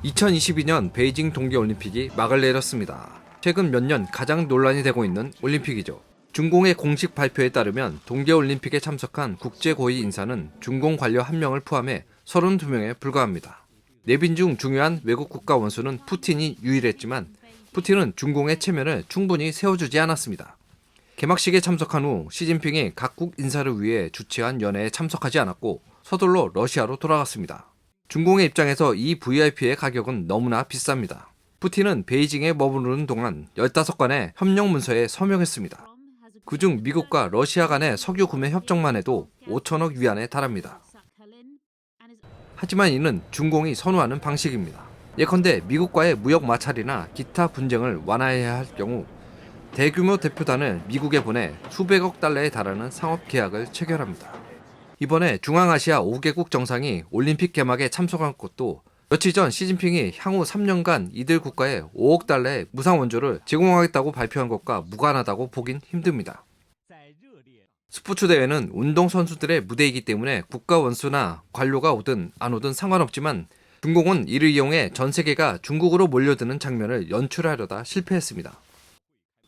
2022년 베이징 동계올림픽이 막을 내렸습니다. 최근 몇 년 가장 논란이 되고 있는 올림픽이죠. 중공의 공식 발표에 따르면 동계올림픽에 참석한 국제고위 인사는 중공 관료 1명을 포함해 32명에 불과합니다. 내빈 중 중요한 외국 국가 원수는 푸틴이 유일했지만 푸틴은 중공의 체면을 충분히 세워주지 않았습니다. 개막식에 참석한 후 시진핑이 각국 인사를 위해 주최한 연회에 참석하지 않았고 서둘러 러시아로 돌아갔습니다. 중공의 입장에서 이 VIP의 가격은 너무나 비쌉니다. 푸틴은 베이징에 머무르는 동안 15건의 협력 문서에 서명했습니다. 그중 미국과 러시아 간의 석유 구매 협정만 해도 5천억 위안에 달합니다. 하지만 이는 중공이 선호하는 방식입니다. 예컨대 미국과의 무역 마찰이나 기타 분쟁을 완화해야 할 경우 대규모 대표단을 미국에 보내 수백억 달러에 달하는 상업 계약을 체결합니다. 이번에 중앙아시아 5개국 정상이 올림픽 개막에 참석한 것도 며칠 전 시진핑이 향후 3년간 이들 국가에 5억 달러의 무상 원조를 제공하겠다고 발표한 것과 무관하다고 보긴 힘듭니다. 스포츠 대회는 운동선수들의 무대이기 때문에 국가 원수나 관료가 오든 안 오든 상관없지만 중공은 이를 이용해 전 세계가 중국으로 몰려드는 장면을 연출하려다 실패했습니다.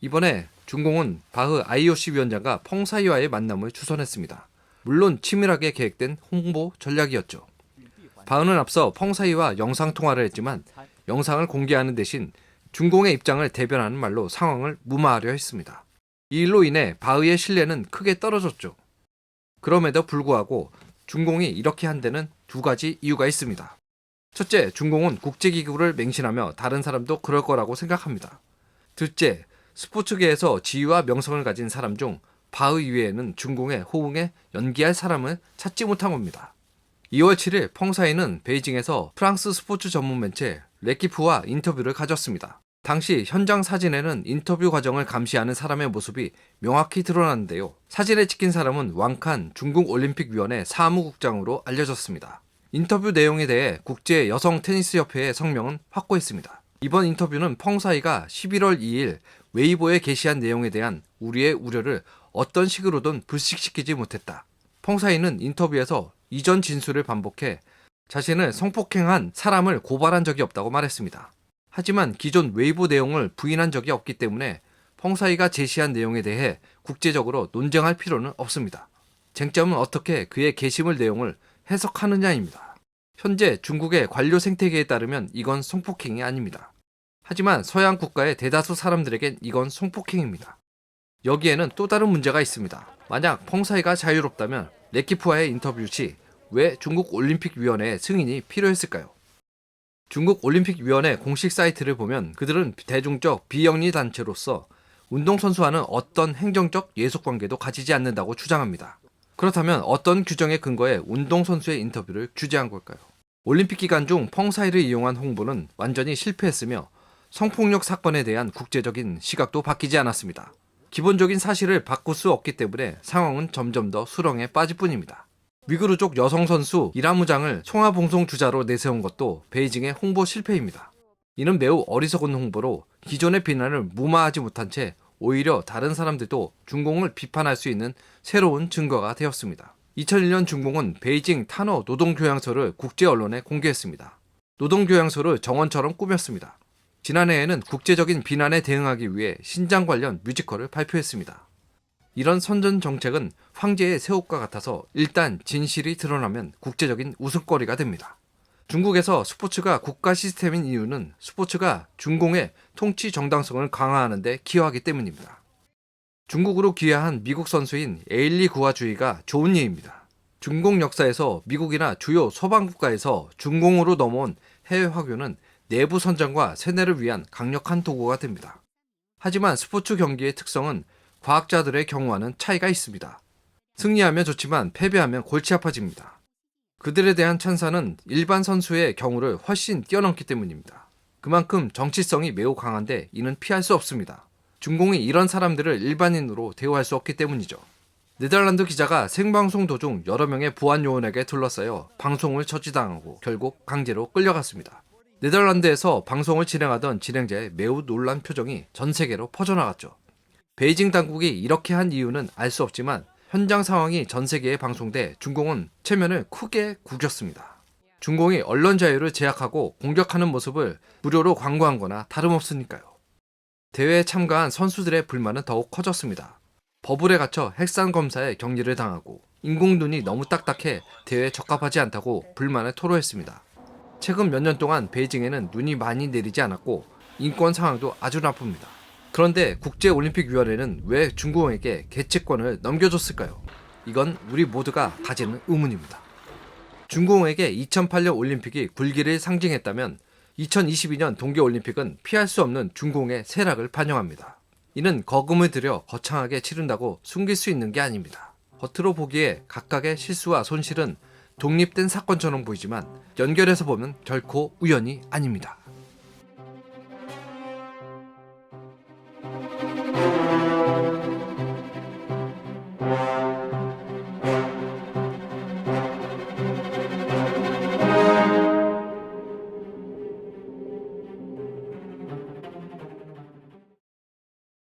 이번에 중공은 바흐 IOC 위원장과 펑사이와의 만남을 주선했습니다. 물론 치밀하게 계획된 홍보 전략이었죠. 바흐는 앞서 펑사이와 영상통화를 했지만 영상을 공개하는 대신 중공의 입장을 대변하는 말로 상황을 무마하려 했습니다. 이 일로 인해 바흐의 신뢰는 크게 떨어졌죠. 그럼에도 불구하고 중공이 이렇게 한 데는 두 가지 이유가 있습니다. 첫째, 중공은 국제기구를 맹신하며 다른 사람도 그럴 거라고 생각합니다. 둘째, 스포츠계에서 지위와 명성을 가진 사람 중 바흐 이외에는 중공의 호응에 연기할 사람을 찾지 못한 겁니다. 2월 7일 펑사이는 베이징에서 프랑스 스포츠 전문 매체 레키프와 인터뷰를 가졌습니다. 당시 현장 사진에는 인터뷰 과정을 감시하는 사람의 모습이 명확히 드러났는데요. 사진에 찍힌 사람은 왕칸 중국올림픽위원회 사무국장으로 알려졌습니다. 인터뷰 내용에 대해 국제 여성 테니스 협회의 성명은 확고했습니다. 이번 인터뷰는 펑사이가 11월 2일 웨이보에 게시한 내용에 대한 우리의 우려를 어떤 식으로든 불식시키지 못했다. 펑사이는 인터뷰에서 이전 진술을 반복해 자신을 성폭행한 사람을 고발한 적이 없다고 말했습니다. 하지만 기존 웨이보 내용을 부인한 적이 없기 때문에 펑사이가 제시한 내용에 대해 국제적으로 논쟁할 필요는 없습니다. 쟁점은 어떻게 그의 게시물 내용을 해석하느냐입니다. 현재 중국의 관료 생태계에 따르면 이건 성폭행이 아닙니다. 하지만 서양 국가의 대다수 사람들에겐 이건 성폭행입니다. 여기에는 또 다른 문제가 있습니다. 만약 펑사이가 자유롭다면 레키프와의 인터뷰 시 왜 중국올림픽위원회의 승인이 필요했을까요? 중국올림픽위원회 공식 사이트를 보면 그들은 대중적 비영리 단체로서 운동선수와는 어떤 행정적 예속관계도 가지지 않는다고 주장합니다. 그렇다면 어떤 규정에 근거해 운동선수의 인터뷰를 규제한 걸까요? 올림픽 기간 중 펑사이를 이용한 홍보는 완전히 실패했으며 성폭력 사건에 대한 국제적인 시각도 바뀌지 않았습니다. 기본적인 사실을 바꿀 수 없기 때문에 상황은 점점 더 수렁에 빠질 뿐입니다. 위구르족 여성 선수 이라무장을 송화봉송 주자로 내세운 것도 베이징의 홍보 실패입니다. 이는 매우 어리석은 홍보로 기존의 비난을 무마하지 못한 채 오히려 다른 사람들도 중공을 비판할 수 있는 새로운 증거가 되었습니다. 2001년 중공은 베이징 탄어 노동교양서를 국제 언론에 공개했습니다. 노동교양서를 정원처럼 꾸몄습니다. 지난해에는 국제적인 비난에 대응하기 위해 신장 관련 뮤지컬을 발표했습니다. 이런 선전 정책은 황제의 새 옷과 같아서 일단 진실이 드러나면 국제적인 웃음거리가 됩니다. 중국에서 스포츠가 국가 시스템인 이유는 스포츠가 중공의 통치 정당성을 강화하는 데 기여하기 때문입니다. 중국으로 귀화한 미국 선수인 에일리 구아주이가 좋은 예입니다. 중공 역사에서 미국이나 주요 서방 국가에서 중공으로 넘어온 해외 화교는 내부 선전과 세뇌를 위한 강력한 도구가 됩니다. 하지만 스포츠 경기의 특성은 과학자들의 경우와는 차이가 있습니다. 승리하면 좋지만 패배하면 골치 아파집니다. 그들에 대한 찬사는 일반 선수의 경우를 훨씬 뛰어넘기 때문입니다. 그만큼 정치성이 매우 강한데 이는 피할 수 없습니다. 중공이 이런 사람들을 일반인으로 대우할 수 없기 때문이죠. 네덜란드 기자가 생방송 도중 여러 명의 보안 요원에게 둘러싸여 방송을 저지당하고 결국 강제로 끌려갔습니다. 네덜란드에서 방송을 진행하던 진행자의 매우 놀란 표정이 전 세계로 퍼져나갔죠. 베이징 당국이 이렇게 한 이유는 알 수 없지만 현장 상황이 전 세계에 방송돼 중공은 체면을 크게 구겼습니다. 중공이 언론 자유를 제약하고 공격하는 모습을 무료로 광고한 거나 다름없으니까요. 대회에 참가한 선수들의 불만은 더욱 커졌습니다. 버블에 갇혀 핵산 검사에 격리를 당하고 인공눈이 너무 딱딱해 대회에 적합하지 않다고 불만을 토로했습니다. 최근 몇 년 동안 베이징에는 눈이 많이 내리지 않았고 인권 상황도 아주 나쁩니다. 그런데 국제올림픽위원회는 왜 중공에게 개최권을 넘겨줬을까요? 이건 우리 모두가 가지는 의문입니다. 중공에게 2008년 올림픽이 굴기를 상징했다면 2022년 동계올림픽은 피할 수 없는 중공의 쇠락을 반영합니다. 이는 거금을 들여 거창하게 치른다고 숨길 수 있는 게 아닙니다. 겉으로 보기에 각각의 실수와 손실은 독립된 사건처럼 보이지만 연결해서 보면 결코 우연이 아닙니다.